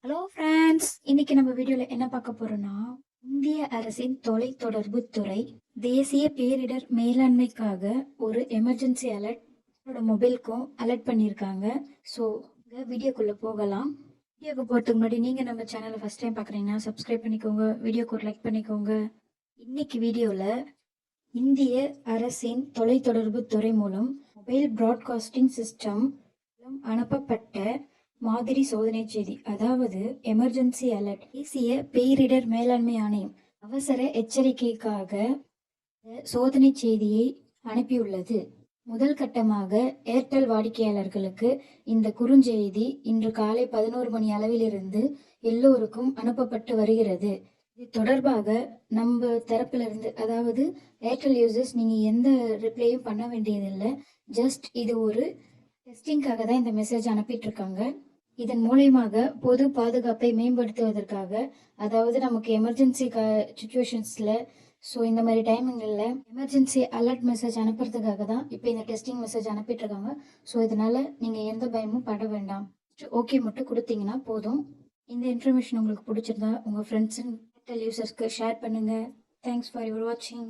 Hello friends, இன்னைக்கு நம்ம வீடியோல என்ன பார்க்க போறோம்னா, இந்திய அரசின் தொலைத்தொடர்பு துறை தேசிய பேரிடர் மேலாண்மைக்காக ஒரு எமர்ஜென்சி அலர்ட் மொபைலுக்கும் அலர்ட் பண்ணியிருக்காங்க. ஸோ வீடியோக்குள்ள போகலாம். வீடியோக்கு போகிறதுக்கு முன்னாடி நீங்கள் நம்ம சேனலை ஃபர்ஸ்ட் டைம் பார்க்குறீங்கன்னா சப்ஸ்கிரைப் பண்ணிக்கோங்க, வீடியோக்கு ஒரு லைக் பண்ணிக்கோங்க. இன்னைக்கு வீடியோவில் இந்திய அரசின் தொலைத்தொடர்பு துறை மூலம் மொபைல் ப்ராட்காஸ்டிங் சிஸ்டம் அனுப்பப்பட்ட மாதிரி சோதனை செய்தி, அதாவது எமர்ஜென்சி அலர்ட், தேசிய பேரிடர் மேலாண்மை ஆணையம் அவசர எச்சரிக்கைக்காக சோதனை செய்தியை அனுப்பியுள்ளது. முதல் கட்டமாக ஏர்டெல் வாடிக்கையாளர்களுக்கு இந்த குறுஞ்செய்தி இன்று காலை 11 மணி அளவிலிருந்து எல்லோருக்கும் அனுப்பப்பட்டு வருகிறது. இது தொடர்பாக நம்ம தரப்பிலிருந்து, அதாவது ஏர்டெல் யூசர்ஸ், நீங்கள் எந்த ரிப்ளையும் பண்ண வேண்டியதில்லை. ஜஸ்ட் இது ஒரு டெஸ்டிங்காக தான் இந்த மெசேஜ் அனுப்பிட்டு இருக்காங்க. இதன் மூலயமாக பொது பாதுகாப்பை மேம்படுத்துவதற்காக, அதாவது நமக்கு எமர்ஜென்சி சுச்சுவேஷன்ஸில், ஸோ இந்த மாதிரி டைமிங்களில் எமர்ஜென்சி அலர்ட் மெசேஜ் அனுப்புறதுக்காக தான் இப்போ இந்த டெஸ்டிங் மெசேஜ் அனுப்பிட்டு இருக்காங்க. ஸோ இதனால் நீங்கள் எந்த பயமும் பட வேண்டாம். ஓகே மட்டும் கொடுத்தீங்கன்னா போதும். இந்த இன்ஃபர்மேஷன் உங்களுக்கு பிடிச்சிருந்தா உங்கள் ஃப்ரெண்ட்ஸ் அண்ட் யூசர்ஸ்க்கு ஷேர் பண்ணுங்கள். தேங்க்ஸ் ஃபார் யுவர் வாட்சிங்.